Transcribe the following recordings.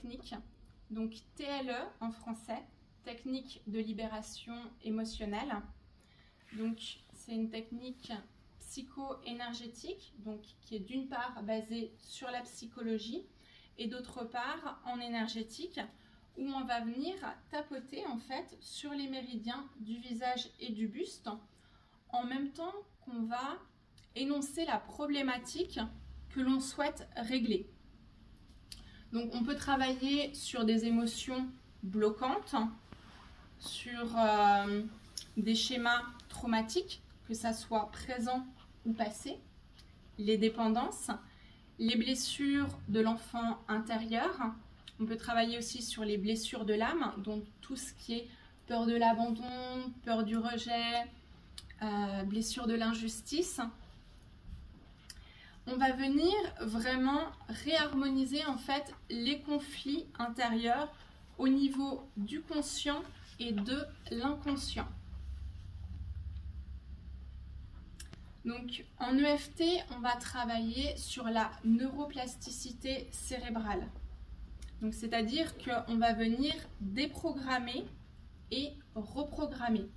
technique, donc TLE en français, technique de libération émotionnelle. Donc c'est une technique psycho-énergétique, donc qui est d'une part basée sur la psychologie et d'autre part en énergétique, où on va venir tapoter en fait sur les méridiens du visage et du buste, en même temps qu'on va énoncer la problématique que l'on souhaite régler. Donc on peut travailler sur des émotions bloquantes, sur des schémas traumatiques, que ça soit présent ou passé, les dépendances, les blessures de l'enfant intérieur. On peut travailler aussi sur les blessures de l'âme, donc tout ce qui est peur de l'abandon, peur du rejet, blessure de l'injustice. On va venir vraiment réharmoniser en fait les conflits intérieurs au niveau du conscient et de l'inconscient. Donc en EFT, on va travailler sur la neuroplasticité cérébrale. Donc c'est-à-dire qu'on va venir déprogrammer et reprogrammer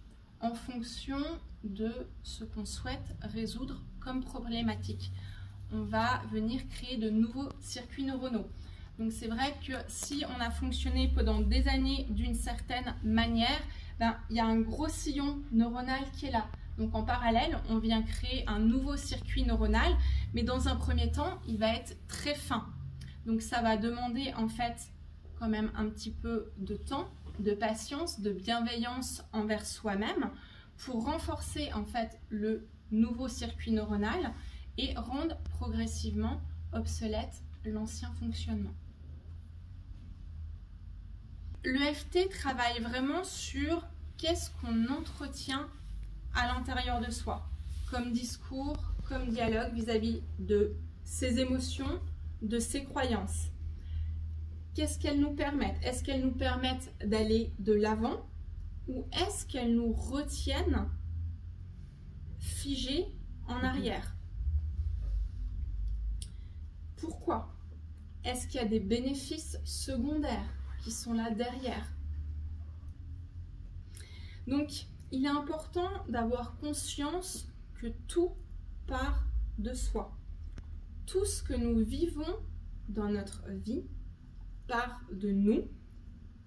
en fonction de ce qu'on souhaite résoudre comme problématique. On va venir créer de nouveaux circuits neuronaux. Donc c'est vrai que si on a fonctionné pendant des années d'une certaine manière, il y a un gros sillon neuronal qui est là. Donc en parallèle, on vient créer un nouveau circuit neuronal, mais dans un premier temps, il va être très fin. Donc ça va demander en fait quand même un petit peu de temps, de patience, de bienveillance envers soi-même pour renforcer en fait le nouveau circuit neuronal et rendre progressivement obsolète l'ancien fonctionnement. L'EFT travaille vraiment sur qu'est-ce qu'on entretient à l'intérieur de soi, comme discours, comme dialogue vis-à-vis de ses émotions, de ses croyances. Qu'est-ce qu'elles nous permettent? Est-ce qu'elles nous permettent d'aller de l'avant ou est-ce qu'elles nous retiennent figées en arrière? Pourquoi? Est-ce qu'il y a des bénéfices secondaires qui sont là derrière? Donc, il est important d'avoir conscience que tout part de soi. Tout ce que nous vivons dans notre vie part de nous,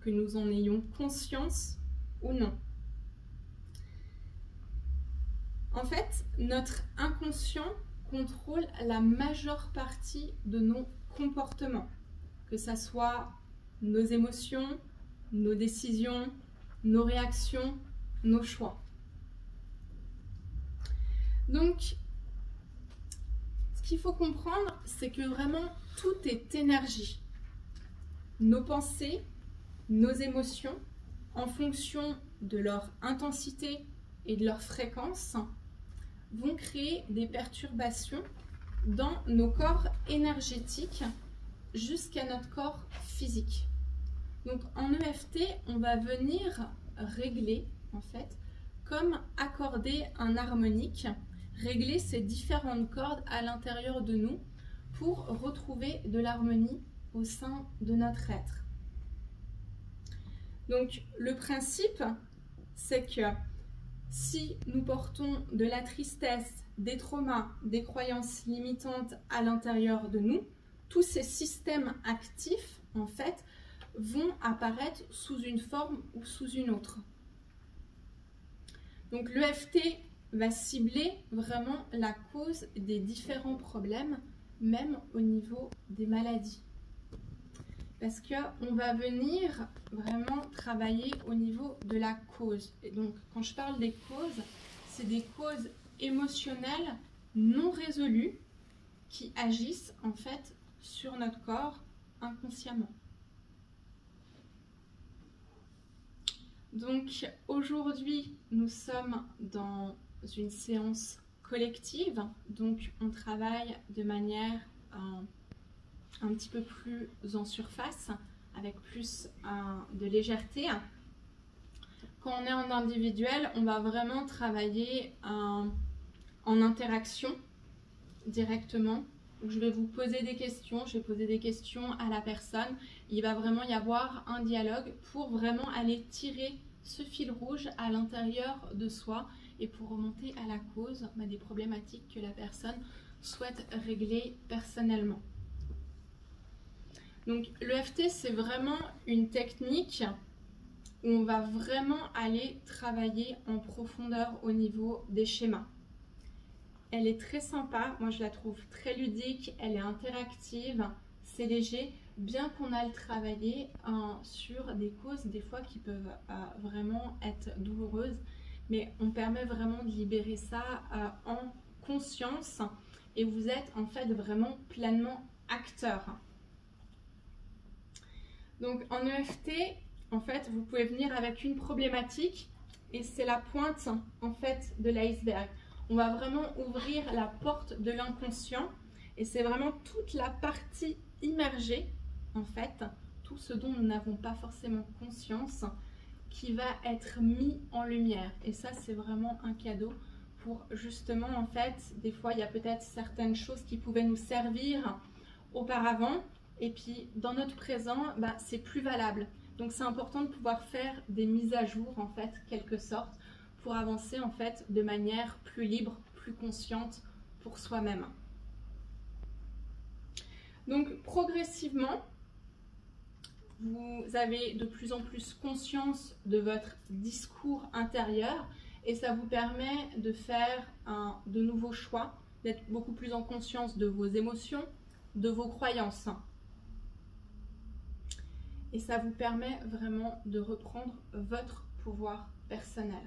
que nous en ayons conscience ou non. En fait, notre inconscient contrôle la majeure partie de nos comportements, que ce soit nos émotions, nos décisions, nos réactions, nos choix. Donc, ce qu'il faut comprendre, c'est que vraiment tout est énergie. Nos pensées, nos émotions, en fonction de leur intensité et de leur fréquence, vont créer des perturbations dans nos corps énergétiques jusqu'à notre corps physique. Donc en EFT, on va venir régler, en fait, comme accorder un harmonique, régler ces différentes cordes à l'intérieur de nous pour retrouver de l'harmonie au sein de notre être. Donc le principe, c'est que si nous portons de la tristesse, des traumas, des croyances limitantes à l'intérieur de nous, tous ces systèmes actifs, en fait, vont apparaître sous une forme ou sous une autre. Donc l'EFT va cibler vraiment la cause des différents problèmes, même au niveau des maladies. Parce qu'on va venir vraiment travailler au niveau de la cause. Et donc, quand je parle des causes, c'est des causes émotionnelles non résolues qui agissent en fait sur notre corps inconsciemment. Donc, aujourd'hui, nous sommes dans une séance collective. Donc, on travaille de manière un petit peu plus en surface, avec plus de légèreté. Quand on est en individuel, on va vraiment travailler en interaction directement Donc, je vais vous poser des questions, je vais poser des questions à la personne. Il va vraiment y avoir un dialogue pour vraiment aller tirer ce fil rouge à l'intérieur de soi et pour remonter à la cause des problématiques que la personne souhaite régler personnellement. Donc l'EFT, c'est vraiment une technique où on va vraiment aller travailler en profondeur au niveau des schémas. Elle est très sympa, moi je la trouve très ludique, elle est interactive, c'est léger, bien qu'on aille travailler sur des causes des fois qui peuvent vraiment être douloureuses, mais on permet vraiment de libérer ça en conscience et vous êtes en fait vraiment pleinement acteur. Donc en EFT, en fait, vous pouvez venir avec une problématique et c'est la pointe en fait de l'iceberg. On va vraiment ouvrir la porte de l'inconscient et c'est vraiment toute la partie immergée, en fait, tout ce dont nous n'avons pas forcément conscience qui va être mis en lumière. Et ça, c'est vraiment un cadeau pour justement, en fait, des fois, il y a peut-être certaines choses qui pouvaient nous servir auparavant et puis dans notre présent, c'est plus valable. Donc, c'est important de pouvoir faire des mises à jour, en fait, quelque sorte, pour avancer en fait de manière plus libre, plus consciente pour soi-même. Donc progressivement, vous avez de plus en plus conscience de votre discours intérieur et ça vous permet de faire de nouveaux choix, d'être beaucoup plus en conscience de vos émotions, de vos croyances. Et ça vous permet vraiment de reprendre votre pouvoir personnel.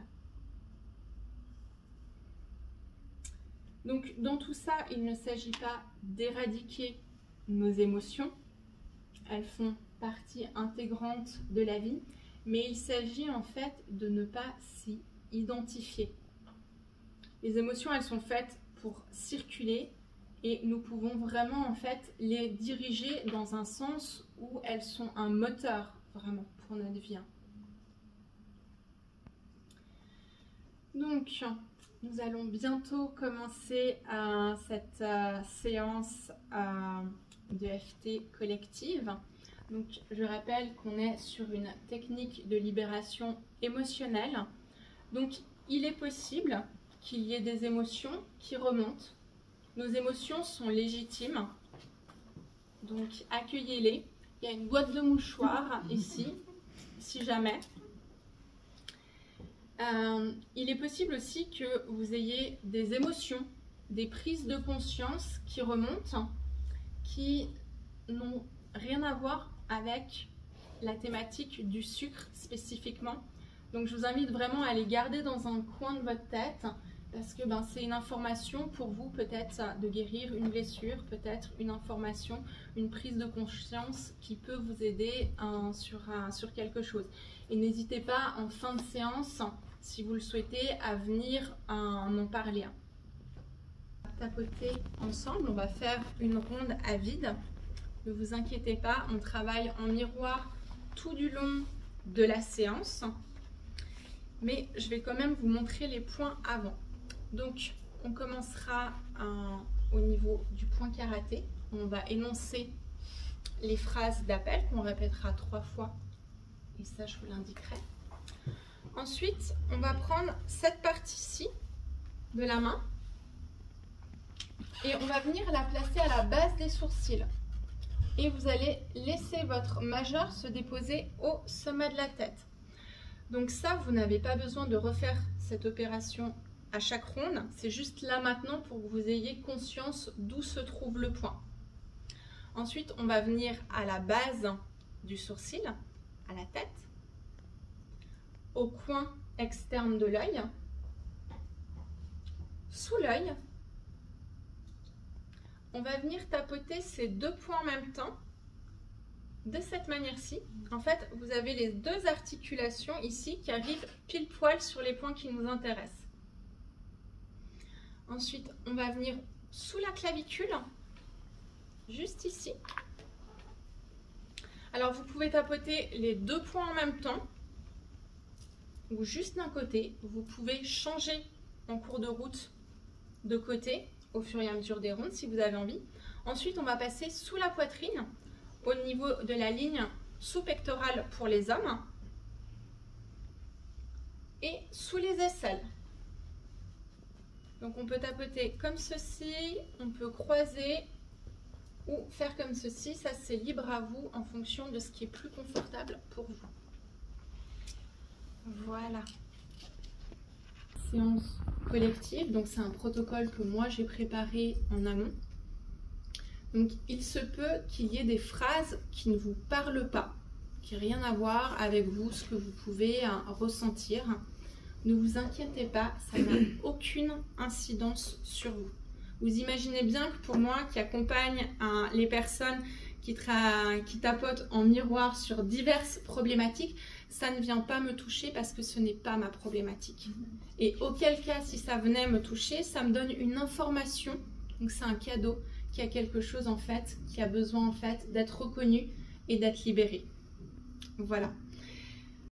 Donc, dans tout ça, il ne s'agit pas d'éradiquer nos émotions. Elles font partie intégrante de la vie, mais il s'agit en fait de ne pas s'y identifier. Les émotions, elles sont faites pour circuler et nous pouvons vraiment en fait les diriger dans un sens où elles sont un moteur vraiment pour notre vie. Donc, nous allons bientôt commencer cette séance d'EFT collective. Donc, je rappelle qu'on est sur une technique de libération émotionnelle. Donc, il est possible qu'il y ait des émotions qui remontent. Nos émotions sont légitimes. Donc, accueillez-les. Il y a une boîte de mouchoirs ici, si jamais. Il est possible aussi que vous ayez des émotions, des prises de conscience qui remontent, qui n'ont rien à voir avec la thématique du sucre spécifiquement. Donc je vous invite vraiment à les garder dans un coin de votre tête parce que c'est une information pour vous peut-être de guérir une blessure, peut-être une information, une prise de conscience qui peut vous aider sur quelque chose. Et n'hésitez pas en fin de séance, si vous le souhaitez, à venir m'en parler. Tapoter ensemble, on va faire une ronde à vide. Ne vous inquiétez pas, on travaille en miroir tout du long de la séance. Mais je vais quand même vous montrer les points avant. Donc, on commencera au niveau du point karaté. On va énoncer les phrases d'appel qu'on répétera 3 fois. Et ça, je vous l'indiquerai. Ensuite, on va prendre cette partie-ci de la main et on va venir la placer à la base des sourcils. Et vous allez laisser votre majeur se déposer au sommet de la tête. Donc ça, vous n'avez pas besoin de refaire cette opération à chaque ronde. C'est juste là maintenant pour que vous ayez conscience d'où se trouve le point. Ensuite, on va venir à la base du sourcil, à la tête, au coin externe de l'œil, sous l'œil. On va venir tapoter ces 2 points en même temps, de cette manière-ci. En fait, vous avez les 2 articulations ici qui arrivent pile poil sur les points qui nous intéressent. Ensuite, on va venir sous la clavicule, juste ici. Alors, vous pouvez tapoter les 2 points en même temps, ou juste d'un côté. Vous pouvez changer en cours de route de côté au fur et à mesure des rondes si vous avez envie. Ensuite, on va passer sous la poitrine, au niveau de la ligne sous-pectorale pour les hommes, et sous les aisselles. Donc on peut tapoter comme ceci, on peut croiser ou faire comme ceci. Ça, c'est libre à vous en fonction de ce qui est plus confortable pour vous. Voilà. Séance collective, donc c'est un protocole que moi j'ai préparé en amont. Donc il se peut qu'il y ait des phrases qui ne vous parlent pas, qui n'ont rien à voir avec vous, ce que vous pouvez ressentir. Ne vous inquiétez pas, ça n'a aucune incidence sur vous. Vous imaginez bien que pour moi qui accompagne les personnes qui tapotent en miroir sur diverses problématiques, ça ne vient pas me toucher parce que ce n'est pas ma problématique. Et auquel cas, si ça venait me toucher, ça me donne une information, donc c'est un cadeau, qui a quelque chose en fait, qui a besoin en fait d'être reconnu et d'être libéré. Voilà.